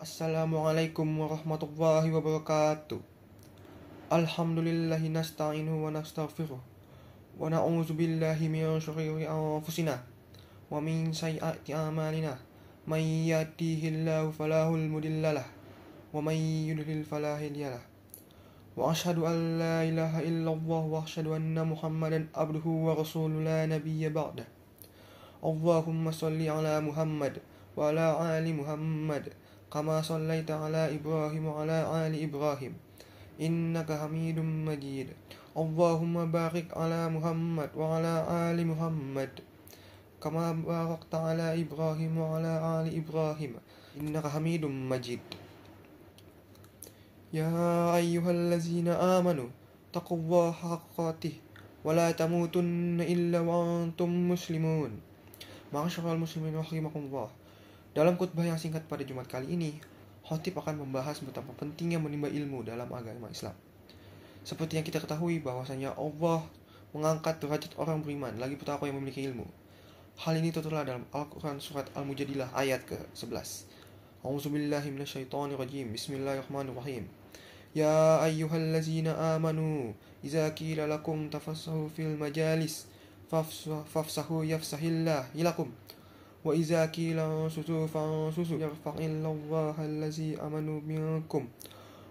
Assalamualaikum warahmatullahi wabarakatuh. Alhamdulillahi nasta'inuhu wa nastaghfiruh. Wa na'udzu billahi min syururi anfusina wa min sayyiati a'malina. May yahdihillahu fala mudilla lahu wa may yudlil fala hadiya lahu. Wa asyhadu an la ilaha illallah wa asyhadu anna Muhammadan abduhu wa rasuluhu la nabiyya ba'dah. Allahumma shalli ala Muhammad wa ala ali Muhammad kama shallaita ala Ibrahim wa ala ali Ibrahim innaka Hamidum Majid. Allahumma barik ala Muhammad wa ala ali Muhammad kama barakta ala Ibrahim wa ala ali Ibrahim innaka Hamidum Majid. Ya ayyuhallazina amanu taqullaha haqqa tuqatih wa la tamutunna illa wa antum muslimun. Ma'asyiral muslimin rahimakumullah. Dalam khutbah yang singkat pada Jumat kali ini, khotib akan membahas betapa pentingnya menimba ilmu dalam agama Islam. Seperti yang kita ketahui bahwasanya Allah mengangkat derajat orang beriman lagi pula yang memiliki ilmu. Hal ini tertera dalam Al-Quran surat Al-Mujadilah ayat ke-11. A'udzubillahi minasyaitonirrajim. Bismillahirrahmanirrahim. Ya ayyuhallazina amanu idza qila lakum tafassahu fil majalis fafsahu yafsahillah ilakum wa idza qila ansutu fansutu yarfa'illahu allazi amanu minkum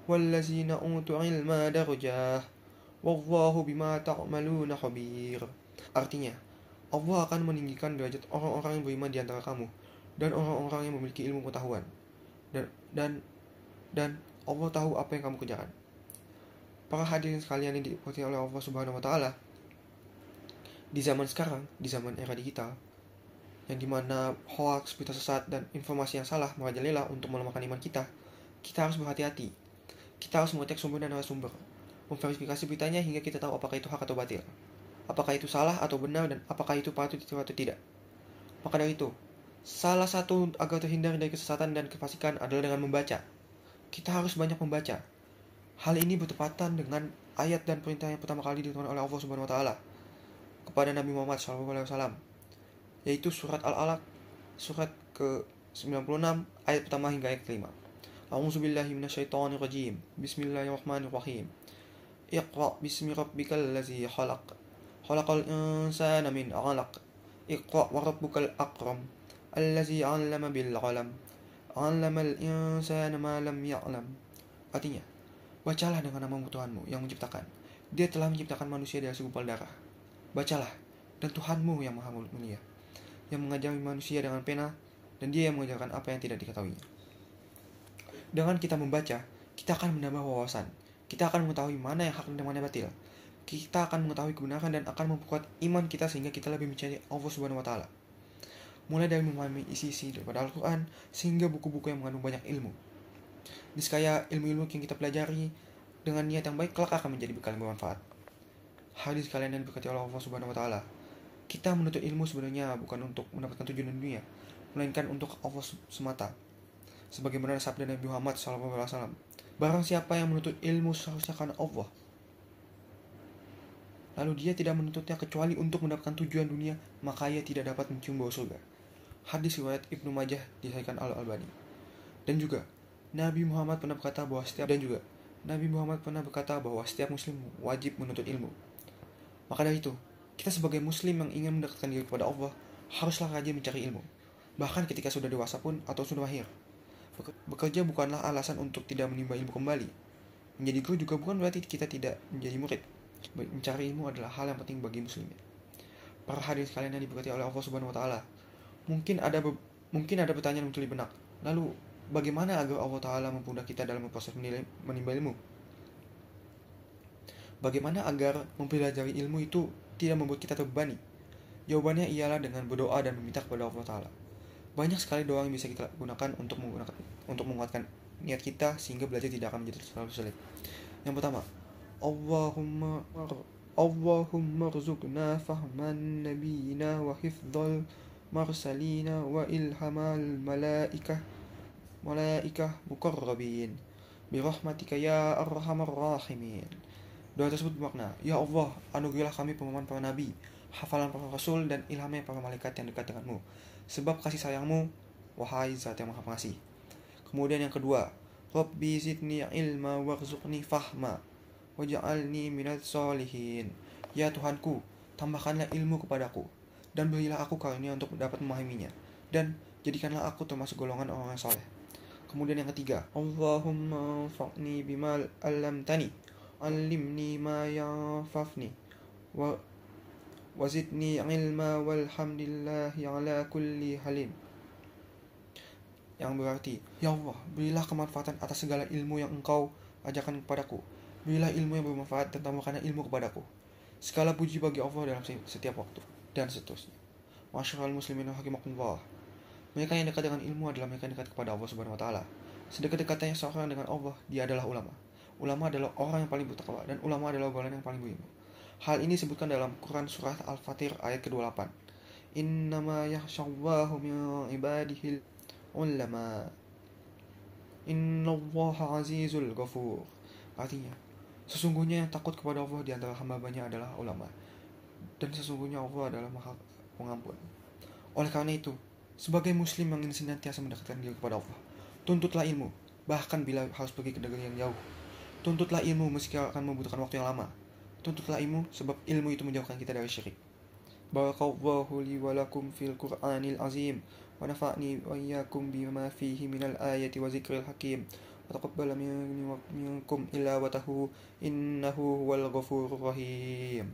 wallazina utul ilma darajah wallahu bima ta'maluna khabir. Artinya, Allah akan meninggikan derajat orang-orang yang beriman di antara kamu dan orang-orang yang memiliki ilmu pengetahuan. Dan Allah tahu apa yang kamu kerjakan. Para hadirin sekalian yang diberkati oleh Allah Subhanahu wa taala, di zaman sekarang, di zaman era digital, yang dimana hoax, berita sesat, dan informasi yang salah merajalela untuk melemahkan iman kita harus berhati-hati. Kita harus mengecek sumber dan narasumber, memverifikasi beritanya hingga kita tahu apakah itu hak atau batil, apakah itu salah atau benar, dan apakah itu patut ditiru atau tidak. Maka dari itu, salah satu agar terhindar dari kesesatan dan kefasikan adalah dengan membaca. Kita harus banyak membaca. Hal ini bertepatan dengan ayat dan perintah yang pertama kali diturunkan oleh Allah Subhanahu wa taala kepada Nabi Muhammad SAW, yaitu surat Al-Alaq, surat ke-96, ayat pertama hingga ayat kelima. A'udzubillahi minasyaitonirrajim. Bismillahirrahmanirrahim. Iqra bismi rabbikal ladzi khalaq. Khalaqal insana min 'alaq. Iqra wa rabbukal akram. Allazi 'allama bil qalam. 'Allamal insana ma lam ya'lam. Artinya, bacalah dengan nama Tuhanmu yang menciptakan. Dia telah menciptakan manusia dari segumpal darah. Bacalah, dan Tuhanmu yang maha mulia, yang mengajari manusia dengan pena, dan dia yang mengajarkan apa yang tidak diketahuinya. Dengan kita membaca, kita akan menambah wawasan. Kita akan mengetahui mana yang hak dan mana yang batil. Kita akan mengetahui kebenaran dan akan memperkuat iman kita sehingga kita lebih mencintai Allah Subhanahu wa taala. Mulai dari memahami isi-isi daripada Al-Quran sehingga buku-buku yang mengandung banyak ilmu. Niscaya ilmu-ilmu yang kita pelajari dengan niat yang baik kelak akan menjadi bekal yang bermanfaat. Hadis kalian yang diberkati oleh Allah Subhanahu wa taala. Kita menuntut ilmu sebenarnya bukan untuk mendapatkan tujuan dunia, melainkan untuk Allah semata. Sebagaimana sabda Nabi Muhammad SAW, barang siapa yang menuntut ilmu seharusnya karena Allah, lalu dia tidak menuntutnya kecuali untuk mendapatkan tujuan dunia, maka ia tidak dapat mencium bau surga. Hadis riwayat Ibnu Majah disahihkan Al-Albani. Dan juga Nabi Muhammad pernah berkata bahwa setiap muslim wajib menuntut ilmu. Maka dari itu, kita sebagai muslim yang ingin mendekatkan diri kepada Allah haruslah rajin mencari ilmu, bahkan ketika sudah dewasa pun atau sudah mahir. Bekerja bukanlah alasan untuk tidak menimba ilmu kembali. Menjadi guru juga bukan berarti kita tidak menjadi murid. Mencari ilmu adalah hal yang penting bagi muslimin. Para hadirin sekalian yang diberkati oleh Allah Subhanahu wa taala, mungkin ada pertanyaan muncul di benak. Lalu bagaimana agar Allah taala mempermudah kita dalam proses menimba ilmu? Bagaimana agar mempelajari ilmu itu tidak membuat kita terbebani? Jawabannya ialah dengan berdoa dan meminta kepada Allah taala. Banyak sekali doa yang bisa kita gunakan untuk menguatkan niat kita sehingga belajar tidak akan menjadi terlalu sulit. Yang pertama, Allahumma rzuqna fahman nabiyina wa hifdzal marsalina wa ilhamal malaikah muqarrabin birahmatika ya arhamar rahimin. Doa tersebut bermakna, ya Allah, anugerahilah kami pemahaman para nabi, hafalan para rasul, dan ilhamnya para malaikat yang dekat denganmu. Sebab kasih sayangmu, wahai Zat yang Maha Pengasih. Kemudian yang kedua, Rabbi zidni ilma warzuqni fahma waj'alni minadz sholihin. Ya Tuhanku, tambahkanlah ilmu kepadaku dan berilah aku karunia untuk dapat memahaminya, dan jadikanlah aku termasuk golongan orang yang soleh. Kemudian yang ketiga, Allahumma anfa'ni bima 'allamtani, 'allimni ma yanfa'ni wa wazidni ilma walhamdulillahi ala kulli halin. Yang berarti, ya Allah, berilah kemanfaatan atas segala ilmu yang Engkau ajarkan kepadaku. Berilah ilmu yang bermanfaat dan tambahkanlah ilmu kepadaku. Segala puji bagi Allah dalam setiap waktu, dan seterusnya. Masyarul muslimin rahimakumullah. Mereka yang dekat dengan ilmu adalah mereka yang dekat kepada Allah Subhanahu wa taala. Sedekat-dekatnya seorang dengan Allah, dia adalah ulama. Ulama adalah orang yang paling bertakwa, dan ulama adalah golongan yang paling berilmu. Hal ini disebutkan dalam Quran surah Al-Fatir ayat ke-28. Innama yakhshallahu min ibadihil ulama. Innallaha azizul ghafur. Artinya, sesungguhnya yang takut kepada Allah di antara hamba-hambanya adalah ulama, dan sesungguhnya Allah adalah Maha Pengampun. Oleh karena itu, sebagai muslim yang ingin senantiasa mendekatkan diri kepada Allah, tuntutlah ilmu, bahkan bila harus pergi ke negeri yang jauh. Tuntutlah ilmu meski akan membutuhkan waktu yang lama. Tuntutlah ilmu sebab ilmu itu menjauhkan kita dari syirik. Barakallahu li wa lakum fil Qur'anil azim wa nafa'ni wa iyyakum bima fihi minal ayati wa zikril hakim. Wa taqabbala minni wa minkum tilawatahu innahu huwal ghafurur rahim.